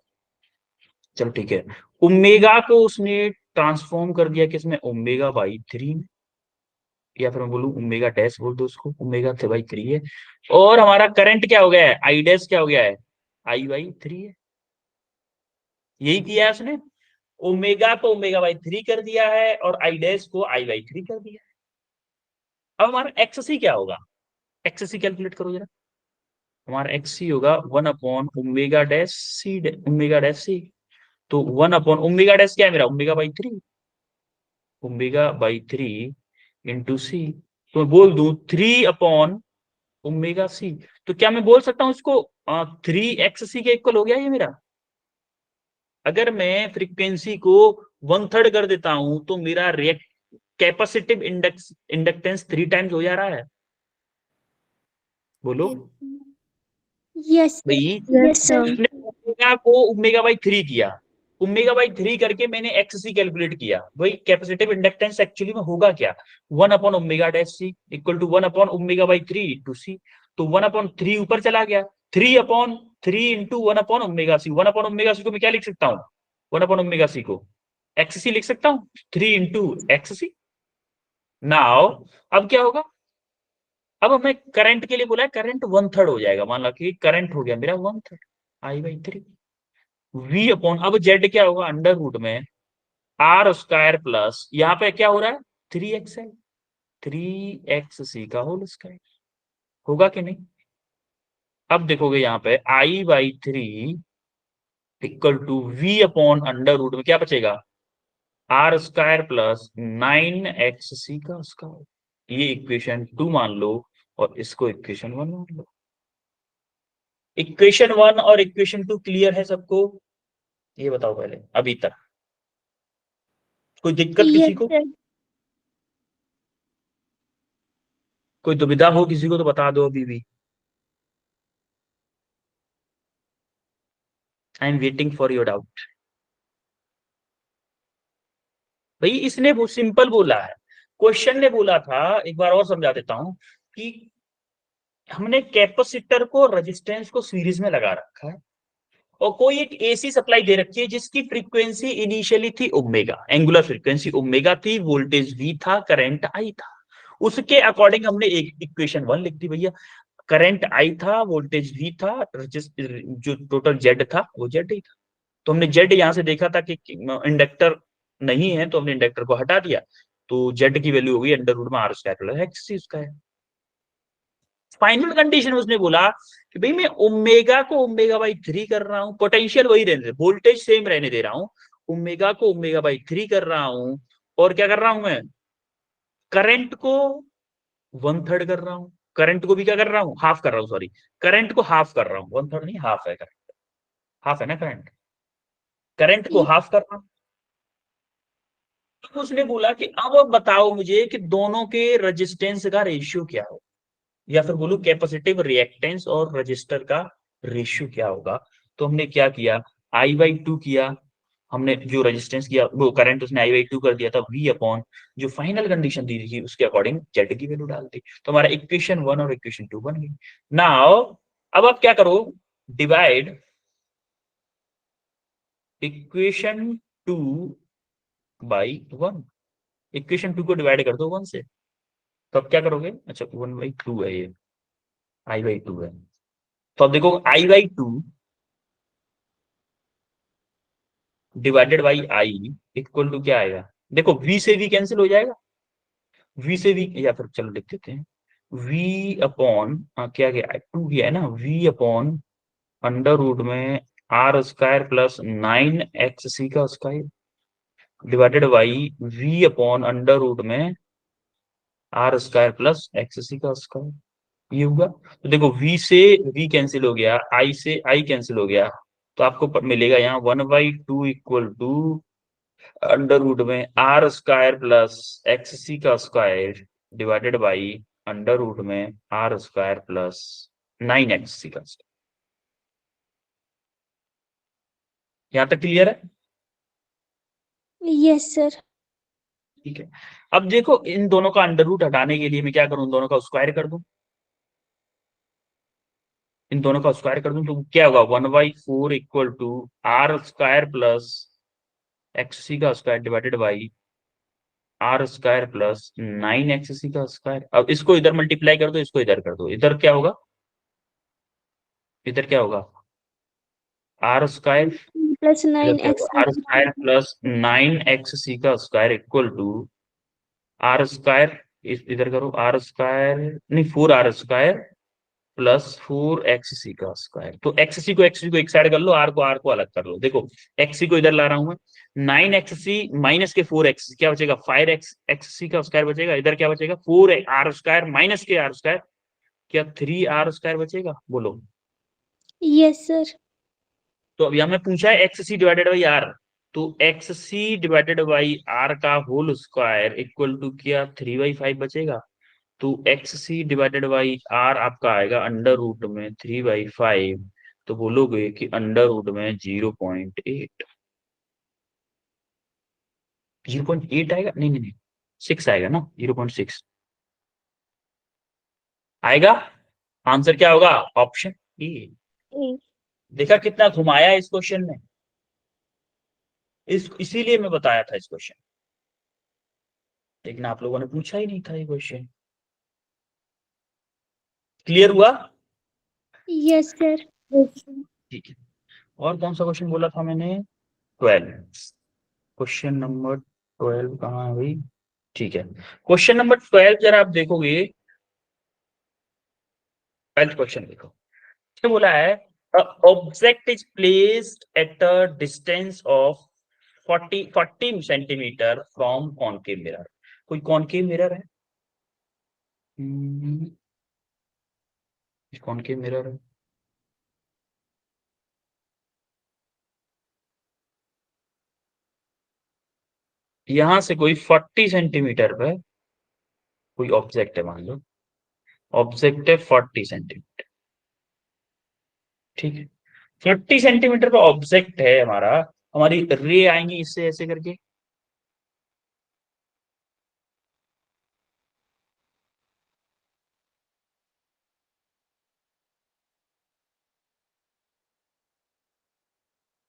चलो ठीक है, ओमेगा को उसने ट्रांसफॉर्म कर दिया किसमें, ओमेगा बाई 3 में, या फिर मैं बोलूं ओमेगा डैश बोल दो उसको, ओमेगा बाई 3 है, और हमारा करंट क्या हो गया है, आई डैश क्या हो गया है, आई बाई 3 है। यही किया है उसने, ओमेगा को ओमेगा बाई 3 कर दिया है और आई डैश को आई बाई 3 कर दिया है। अब हमारा एक्स सी क्या होगा, एक्स सी कैलकुलेट करो जरा, हमारा एक्स सी होगा 1 upon omega dash C, omega dash C, तो 1 अपॉन ओमेगा डैश क्या है मेरा, omega by 3, omega by 3 into C, तो मैं बोल दूं 3 अपॉन ओमेगा सी, तो क्या मैं बोल सकता हूं इसको 3 एक्स सी के इक्वल हो गया ये मेरा। अगर मैं फ्रीक्वेंसी को 1/3 कर देता हूं तो मेरा रिएक्ट कैपेसिटिव इंडक्टेंस 3 टाइम्स हो जा रहा है, बोलो यस भाई। Yes sir. उसने ओमेगा को ओमेगा बाई 3 किया, ओमेगा बाई 3 करके मैंने एक्स सी कैलकुलेट किया, भाई कैपेसिटिव इंडक्टेंस एक्चुअली में होगा क्या, 1 upon omega dash C equal to 1 upon omega by 3 to C, तो 1 अपॉन 3 ऊपर चला गया, 3 upon 3 into 1 upon omega C, 1 upon omega C को मैं क्या लिख सकता हूँ, 1 अपॉन ओमेगा सी को एक्स सी लिख सकता हूँ, 3 इंटू एक्स सी। नाउ अब क्या होगा, अब हमें करंट के लिए बोला है, करंट 1/3 हो जाएगा, मान लो कि करंट हो गया मेरा 1/3 आई बाई 3, वी अपॉन, अब जेड क्या होगा, अंडर रूट में आर स्क्वायर प्लस, यहाँ पे क्या हो रहा है 3x है, 3x c का होल स्क्वायर, होगा कि नहीं? अब देखोगे यहाँ पे I by 3 equal to V upon under root में क्या बचेगा, R square plus 9x c का स्क्वायर, ये इक्वेशन 2 मान लो और इसको इक्वेशन 1 मान लो। इक्वेशन 1 और इक्वेशन 2 क्लियर है सबको, ये बताओ पहले अभी तक कोई दिक्कत यस किसी को, सर। कोई दुविधा हो किसी को तो बता दो अभी भी, I am waiting for your doubt. भाई इसने वो सिंपल बोला है, क्वेश्चन ने बोला था, एक बार और समझा देता हूं, कि हमने कैपेसिटर को रेजिस्टेंस को सीरीज में लगा रखा है और कोई एक एसी सप्लाई दे रखी है जिसकी फ्रीक्वेंसी इनिशियली थी ओमेगा, एंगुलर फ्रीक्वेंसी ओमेगा थी, वोल्टेज वी था, करंट आई था, उसके अकॉर्डिंग हमने एक इक्वेशन 1 लिख दी भैया, करंट आई था, वोल्टेज वी था, जो टोटल जेड था वो जेड ही था, तो हमने जेड यहां से देखा था कि इंडक्टर नहीं है तो हमने इंडक्टर को हटा दिया, तो जेड की वैल्यू होगी अंडर रूट में आर स्क्वायर प्लस एक्स सी उसका है। फाइनल कंडीशन में उसने बोला कि भाई मैं ओमेगा को ओमेगा बाई 3 कर रहा हूं, पोटेंशियल वही रहने दे, वोल्टेज सेम रहने दे रहा हूं, ओमेगा को ओमेगा बाई 3 कर रहा हूं, और क्या कर रहा हूं मैं, करंट को 1/3 कर रहा हूं, करंट को भी क्या कर रहा हूं, हाफ कर रहा हूं, सॉरी, करंट को हाफ कर रहा हूं, 1/3 नहीं हाफ है, करंट हाफ है ना, करंट, करंट को हाफ कर रहा हूं। तो उसने बोला कि अब बताओ मुझे कि दोनों के रेजिस्टेंस का रेशियो क्या हो, या फिर बोलूं कैपेसिटिव रिएक्टेंस और रजिस्टर का रेशियो क्या होगा। तो हमने क्या किया, आई बाई 2 किया, हमने जो रेजिस्टेंस किया वो करंट उसने आई बाई 2 कर दिया था, वी अपॉन जो फाइनल कंडीशन दी थी उसके अकॉर्डिंग जेड की वैल्यू डाल दी, तो हमारा इक्वेशन 1 और इक्वेशन 2 बन गई। नाउ अब आप क्या करो, डिवाइड इक्वेशन 2 बाई 1, इक्वेशन 2 को डिवाइड कर दो 1 से, तो अब क्या करोगे, अच्छा 1/2 है ये, आई बाई 2 है, तो अब देखो I by 2 divided by I equal to क्या आएगा, देखो v से v कैंसिल हो जाएगा, v से v, या फिर चलो लिख देते हैं v अपॉन क्या गया 2 गया है ना, v अपॉन अंडर रूट में R square plus 9x c का square divided by v upon under root में आर स्क्वायर प्लस एक्स का स्क्वायर, ये होगा। तो देखो v से v कैंसिल हो गया, i से i कैंसिल हो गया, तो आपको मिलेगा यहाँ 1/2 इक्वल टू अंडर रूट में आर स्क्वायर प्लस एक्स का square divided by under root में आर स्क्वायर प्लस 9xc का स्क्वायर। यहां तक क्लियर है? Yes, sir. ठीक है। अब देखो इन दोनों का अंडर रूट हटाने के लिए मैं क्या करूं, इन दोनों का स्क्वायर कर दूं, इन दोनों का स्क्वायर कर दूं तो क्या होगा 1/4 equal to R square plus X का square divided by R square plus 9xc का स्क्वायर। अब इसको इधर मल्टीप्लाई कर दो, इसको इधर कर दो, इधर क्या होगा, इधर क्या होगा आर स्क्वायर, Plus इधर क्या 9x. होगा आर स्क्वायर प्लस 9xc का square equal to R square, इधर करो आर स्क्वायर नहीं 4r स्क्वायर प्लस 4xc का स्क्वायर। तो xc को एक साइड कर लो, r को अलग कर लो। देखो xc को इधर ला रहा हूं मैं, 9xc माइनस के 4x क्या बचेगा 5xc का स्क्वायर बचेगा, इधर क्या बचेगा 4r स्क्वायर माइनस के r स्क्वायर, क्या 3r स्क्वायर बचेगा, बोलो। Yes, sir. तो अब हमें पूछा है xc डिवाइडेड बाई r, तो xc डिवाइडेड बाई r का होल स्क्वायर इक्वल टू क्या 3/5 बचेगा। तो xc डिवाइडेड बाई r आपका आएगा अंडर रूट में 3/5, तो बोलोगे कि अंडर रूट में 0.8, 0.8 आएगा, नहीं नहीं नहीं 6 आएगा ना, 0.6 आएगा। आंसर क्या होगा, ऑप्शन ए। A. देखा कितना घुमाया इस क्वेश्चन में, इसीलिए मैं बताया था इस क्वेश्चन, लेकिन आप लोगों ने पूछा ही नहीं था ये क्वेश्चन। क्लियर हुआ? Yes, sir. ठीक है। और कौन सा क्वेश्चन बोला था मैंने, 12, क्वेश्चन नंबर 12 कहाँ है भाई, ठीक है। क्वेश्चन नंबर 12 जरा आप देखोगे, 12th क्वेश्चन देखो, क्या बोला है, object is placed at a distance of 40 centimetre from concave mirror. कोई कॉनकेव मिरर है, कॉनकेव मिरर है, यहां से कोई 40 सेंटीमीटर पे कोई ऑब्जेक्ट है, मान लो ऑब्जेक्ट है 40 सेंटीमीटर, ठीक है। 40 सेंटीमीटर का ऑब्जेक्ट है हमारा, हमारी रे आएंगी इससे ऐसे करके,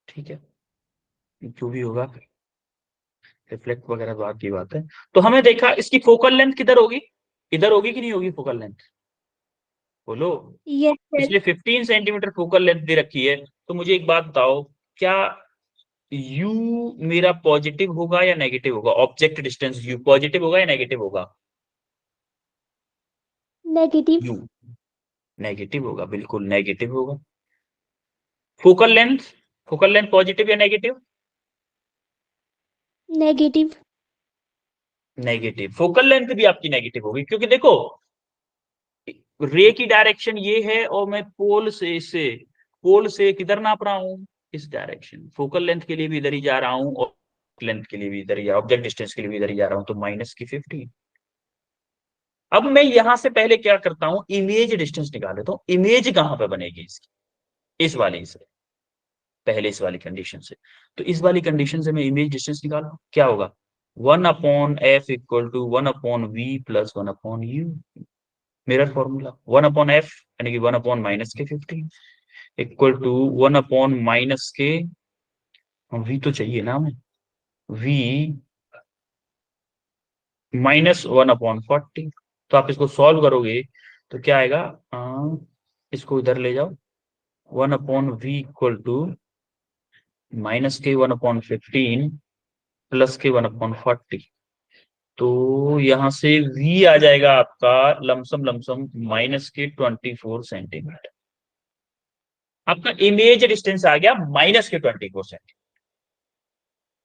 ठीक है, जो भी होगा रिफ्लेक्ट वगैरह बात की बात है। तो हमें देखा इसकी फोकल लेंथ किधर होगी, इधर होगी कि नहीं होगी फोकल लेंथ, बोलो। Yes, sir. इसलिए 15 सेंटीमीटर फोकल लेंथ दे रखी है, तो मुझे एक बात बताओ, क्या u मेरा पॉजिटिव होगा या नेगेटिव होगा, ऑब्जेक्ट डिस्टेंस u पॉजिटिव होगा या नेगेटिव होगा, Negative. u नेगेटिव होगा, बिल्कुल नेगेटिव होगा। Focal length, focal length positive या negative, Negative. Negative, focal length भी आपकी नेगेटिव होगी, क्योंकि देखो रे की डायरेक्शन ये है और मैं पोल से किधर नाप रहा हूं, इस डायरेक्शन, फोकल लेंथ के लिए भी इधर ही जा रहा हूं और लेंथ के लिए भी इधर ही, ऑब्जेक्ट डिस्टेंस के लिए भी इधर ही जा रहा हूं, तो माइनस की 15। अब मैं यहां से पहले क्या करता हूं, इमेज डिस्टेंस निकाल लेता हूं, इमेज कहां पे बनेगी इसकी, इस वाली से, पहले इस वाली कंडीशन से, तो इस वाली कंडीशन से मैं इमेज डिस्टेंस निकाला, क्या होगा 1/f equal to 1/v plus 1/u, mirror formula 1/f यानी कि 1/-15 इक्वल टू 1/- के, v तो चाहिए ना हमें, v -1/40। तो आप इसको सॉल्व करोगे तो क्या आएगा, इसको इधर ले जाओ, 1/v इक्वल टू -1/15 प्लस के 1/40, तो यहां से v आ जाएगा आपका लमसम लमसम -24 सेंटीमीटर, आपका इमेज डिस्टेंस आ गया -24 सेंटीमीटर,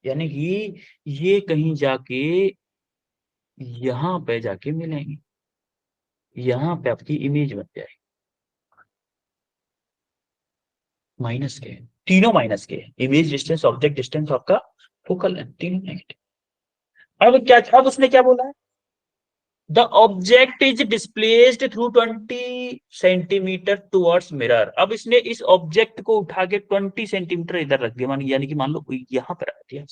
यानी कि ये कहीं जाके यहाँ पे जाके मिलेंगे, यहाँ पे आपकी इमेज बन जाएगी। माइनस के, तीनों माइनस के, इमेज डिस्टेंस, ऑब्जेक्ट डिस्टेंस, आपका फोकल लेंथ, तीनों नेगेटिव। अब क्या, अब उसने क्या बोला है, the object is displaced through 20 centimetre towards mirror. अब इसने इस ऑब्जेक्ट को उठा के 20 सेंटीमीटर इधर रख दिया, यानी कि मान लो यहां पर रख दिया,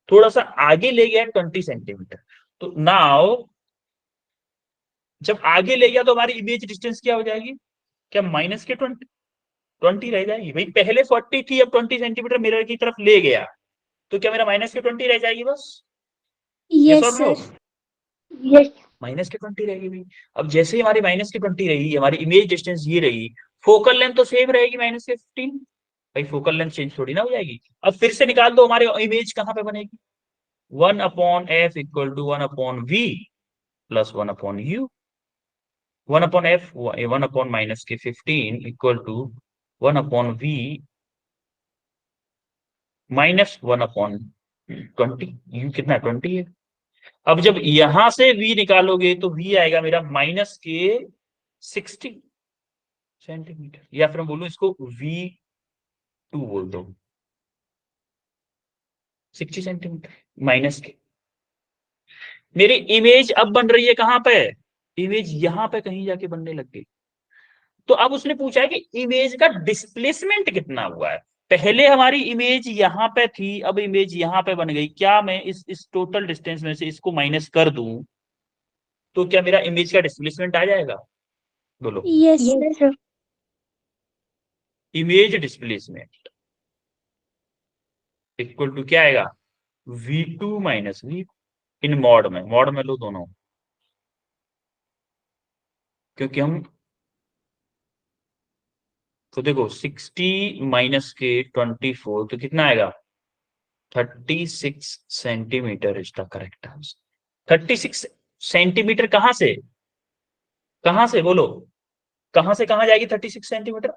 थोड़ा सा आगे ले गया 20 सेंटीमीटर। तो नाउ जब आगे ले गया तो हमारी इमेज डिस्टेंस क्या हो जाएगी, क्या माइनस के 20 रह जाएगी। भाई पहले 40 थी, अब 20 सेंटीमीटर मिरर की तरफ ले गया, तो क्या मेरा माइनस के 20 रह जाएगी बस? Yes, और नो? sir. यस माइनस के 20 रहेगी भाई। अब जैसे ही हमारी माइनस के 20 रही, हमारी इमेज डिस्टेंस ये रही, फोकल लेंथ तो सेम रहेगी माइनस के 15। भाई फोकल लेंथ चेंज थोड़ी ना हो जाएगी। अब फिर से निकाल दो, हमारे इमेज कहां पे बनेगी, 1/f equal to 1/v plus 1/u। 1/f 1 minus के 15 equal to 1/v minus 1/20। You कितना 20 है। अब जब यहां से v निकालोगे तो v आएगा मेरा माइनस के 60 सेंटीमीटर, या फिर मैं बोलूं इसको v2 बोल दो, 60 सेंटीमीटर माइनस के। मेरी इमेज अब बन रही है कहां पे, इमेज यहां पे कहीं जाके बनने लग गई। तो अब उसने पूछा है कि इमेज का डिस्प्लेसमेंट कितना हुआ है। पहले हमारी इमेज यहां पे थी, अब इमेज यहां पे बन गई, क्या मैं इस टोटल डिस्टेंस में से इसको माइनस कर दूं तो क्या मेरा इमेज का डिस्प्लेसमेंट आ जाएगा? बोलो। Yes, yes sir. Sir image displacement equal to क्या आएगा, v2 माइनस v। इन मॉड में लो दोनों, क्योंकि हम तो देखो 60 माइनस के 24 तो कितना आएगा, 36 centimetre is the correct answer. 36 centimetre कहां से बोलो, कहां से कहां जाएगी 36 सेंटीमीटर?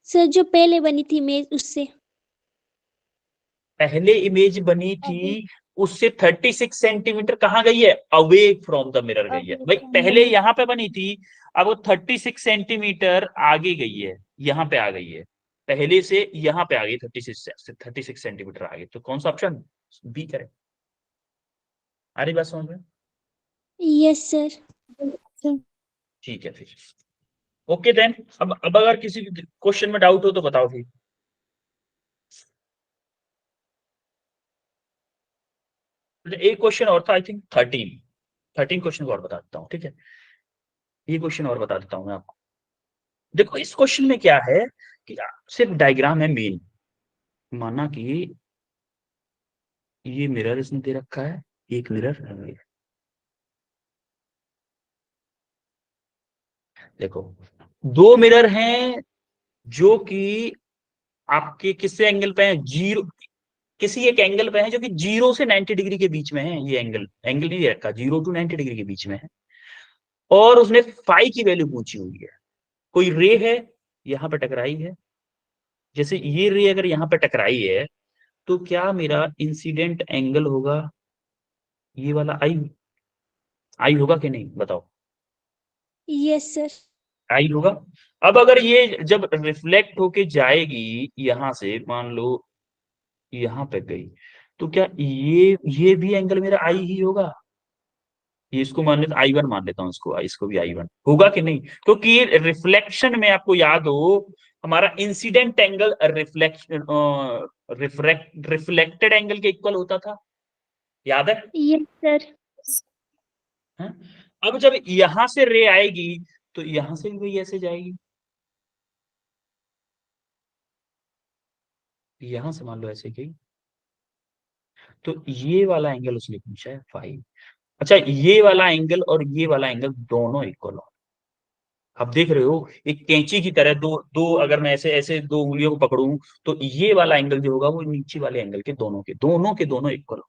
सर जो पहले बनी थी इमेज उससे पहले इमेज बनी थी उससे 36 सेंटीमीटर कहां गई है, अवे फ्रॉम द मिरर गई है। भाई पहले यहां पे बनी थी, अब वो 36 सेंटीमीटर आगे गई है, यहां पे आ गई है, पहले से यहां पे आ गई 36 सेंटीमीटर आगे। तो कौन सा ऑप्शन बी करें? आ रही बात समझ में? यस सर ठीक है फिर, ओके देन। अब अगर किसी क्वेश्चन में डाउट हो तो बताओ फिर। एक क्वेश्चन और था, आई थिंक 13 क्वेश्चन और बता देता हूँ, ठीक है। ये क्वेश्चन और बता देता हूँ मैं आपको। देखो इस क्वेश्चन में क्या है कि सिर्फ डायग्राम है मेन। माना कि ये मिरर इसने दे रखा है, एक मिरर है। देखो दो मिरर हैं जो कि आपके किससे एंगल पे है, जीरो, किसी एक एंगल पे है जो कि 0 से 90 डिग्री के बीच में है। ये एंगल एंगल नहीं दे रखा, 0 to 90 डिग्री के बीच में है, और उसने फाई की वैल्यू पूछी हुई है। कोई रे है यहां पे टकराई है, जैसे ये रे अगर यहां पे टकराई है तो क्या मेरा इंसिडेंट एंगल होगा ये वाला आई, आई होगा कि नहीं बताओ? यस सर आई होगा। अब अगर ये जब रिफ्लेक्ट होके जाएगी यहां से, मान लो यहां पे गई, तो क्या ये भी एंगल मेरा आई ही होगा? ये इसको मान लेता I1 मान लेता हूँ, इसको भी I1 होगा कि नहीं? क्योंकि रिफ्लेक्शन में आपको याद हो हमारा इंसिडेंट एंगल रिफ्लेक्टेड एंगल के इक्वल होता था, याद है? यस सर हैं? अब जब यहां से रे आएगी तो यहां से भी वही ऐसे जाएगी, यहां से मान लो ऐसे गई, तो ये वाला एंगल उसने पूछा है 5। अच्छा ये वाला एंगल और ये वाला एंगल दोनों इक्वल हो। आप देख रहे हो एक कैंची की तरह दो दो, अगर मैं ऐसे ऐसे दो उंगलियों को पकड़ूं तो ये वाला एंगल जो होगा वो नीचे वाले एंगल के दोनों इक्वल हो।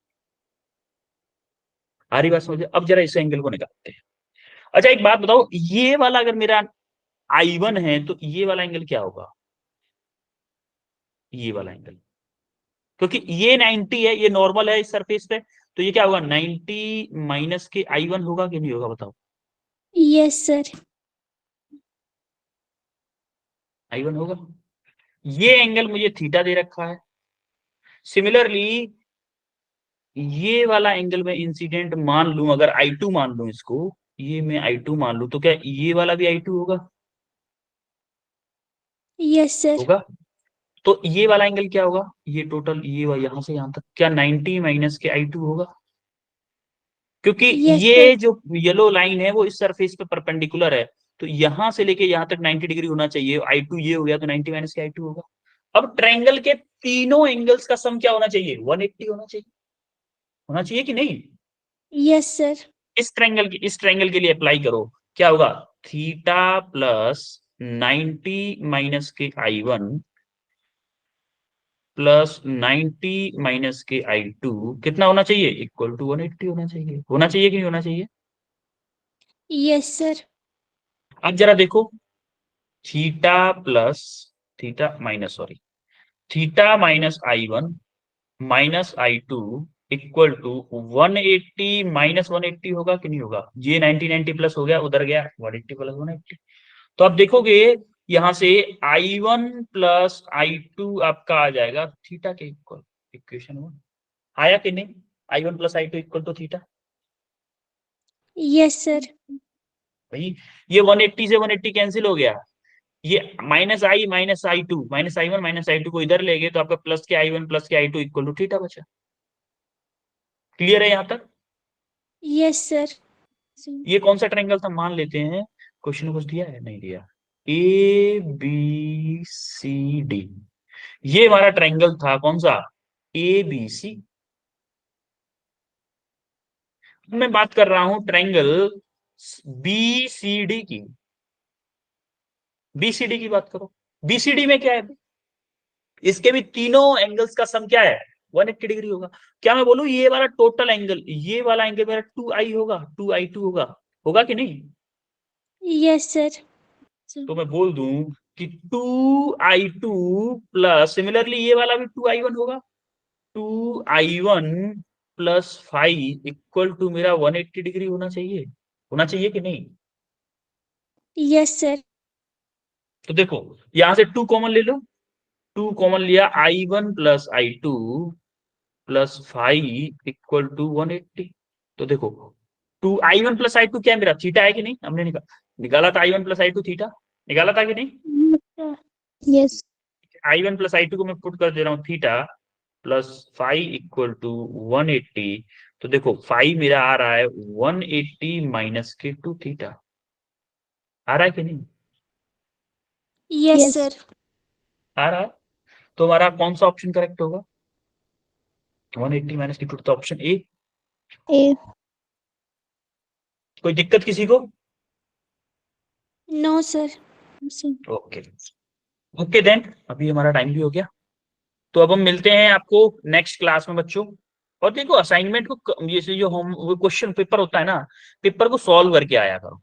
आ रही बात समझे? अब जरा इस एंगल को निकालते हैं। अच्छा एक बात बताओ, ये वाला अगर मेरा I1 है तो ये वाला एंगल क्या होगा, ये वाला एंगल, क्योंकि ये 90 है, ये नॉर्मल है इस सरफेस पे, तो ये क्या होगा 90 माइनस के I1 होगा कि नहीं होगा बताओ? Yes sir. I1 होगा। ये एंगल मुझे थीटा दे रखा है। सिमिलरली ये वाला एंगल में इंसिडेंट मान लूं, अगर I2 मान लूं इसको, ये मैं I2 मान लूं, तो क्या ये वाला भी I2 होगा? Yes sir. होगा। तो ये वाला एंगल क्या होगा? ये टोटल ये यहां से यहां तक क्या 90 माइनस के I2 होगा? क्योंकि यस ये सर। जो येलो लाइन है वो इस सरफेस पे परपेंडिकुलर है, तो यहां से लेके यहां तक 90 डिग्री होना चाहिए। I2 ये हो गया तो 90 माइनस के I2 होगा। अब ट्रायंगल के तीनों एंगल्स का सम क्या होना चाहिए? 180 होना चाहिए कि नहीं? Yes sir. इस ट्रायंगल के लिए अप्लाई करो, क्या होगा? थीटा प्लस 90 माइनस के I1 प्लस 90 माइनस के I2 कितना होना चाहिए? इक्वल टू 180 होना चाहिए। होना चाहिए कि नहीं होना चाहिए? Yes sir. अब जरा देखो, theta plus theta minus sorry theta minus I1 minus I2 equal to 180 minus 180 होगा कि नहीं होगा? ये 90 प्लस हो गया, उधर गया 180 प्लस 180। तो आप देखोगे यहां से I1 प्लस I2 आपका आ जाएगा थीटा के इक्वल। इक्वेशन 1 आया कि नहीं? I1 plus I2 equal to theta. Yes sir. भाई ये 180 से 180 कैंसिल हो गया, ये -I minus I2 minus I1 minus I2 को इधर ले गए तो आपका प्लस के I1 प्लस के I2 इक्वल टू थीटा बचा। क्लियर है यहां तक? Yes sir. ये कौन सा ट्रायंगल था मान लेते हैं, क्वेश्चन में कुछ दिया है नहीं दिया? ABCD, ये हमारा ट्रायंगल था कौन सा? ABC। मैं बात कर रहा हूं ट्रायंगल BCD की। BCD की बात करो। BCD में क्या है? इसके भी तीनों एंगल्स का सम क्या है? 180 डिग्री होगा। क्या मैं बोलूं ये वाला टोटल एंगल, ये वाला एंगल मेरा 2I होगा, 2I2 होगा। होगा कि नहीं? Yes sir. तो मैं बोल दूं कि 2I2 प्लस सिमिलरली ये वाला भी 2I1 होगा। 2I1 प्लस 5 इक्वल टू मेरा 180 डिग्री होना चाहिए। होना चाहिए कि नहीं? Yes sir. तो देखो यहां से 2 कॉमन ले लो, 2 कॉमन लिया, I1 plus I2 plus 5 equal to 180। तो देखो 2I1 प्लस I2 क्या है मेरा? थीटा है कि नहीं? हमने निकाला था I1 प्लस I2 थीटा, निकाला था कि नहीं? यस। I1 प्लस I2 को मैं पुट कर दे रहा हूँ थीटा प्लस 5 इक्वल टू 180। तो देखो 5 मेरा आ रहा है 180 माइनस के 2 थीटा। आ रहा है कि नहीं? Yes sir. आ रहा है। तो हमारा कौन सा ऑप्शन करेक्ट होगा? 180 माइनस के 2 तो ऑप्शन ए। ए। कोई दिक्कत किसी को? No sir. Okay okay then, अभी हमारा टाइम भी हो गया, तो अब हम मिलते हैं आपको नेक्स्ट क्लास में बच्चों। और देखो असाइनमेंट को जैसे जो हम वो क्वेश्चन पेपर होता है ना, पेपर को सॉल्व करके आया करो।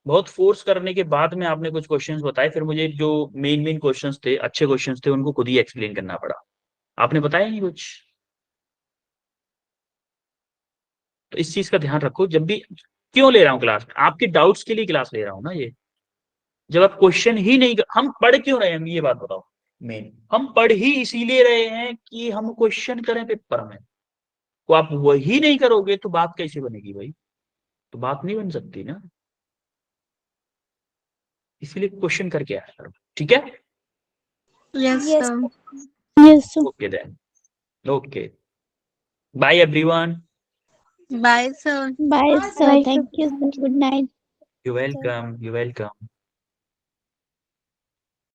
बहुत फोर्स करने के बाद में आपने कुछ क्वेश्चंस बताए, फिर मुझे जो मेन क्वेश्चंस थे, अच्छे क्वेश्चंस थे, उनको खुद ही एक्सप्लेन करना पड़ा। आपने बताया नहीं कुछ। तो इस चीज का ध्यान रखो जब भी। क्यों ले रहा हूँ क्लास? आपके डाउट्स के लिए क्लास ले रहा हूँ ना ये। जब आप क्वेश्चन ही नहीं हम पढ़ क्यों रहे हैं, ये बात बताओ। मेन हम पढ़ ही इसीलिए रहे हैं कि हम क्वेश्चन करें पेपर में। तो आप वही नहीं करोगे तो बात कैसे बनेगी भाई? तो बात नहीं बन सकती ना। इसीलिए क्वेश्चन करके आया करो, ठीक है? Yes sir. Yes sir. Okay then, okay, bye everyone. Bye sir. Bye sir. Thank you sir. Good night. You welcome, you welcome.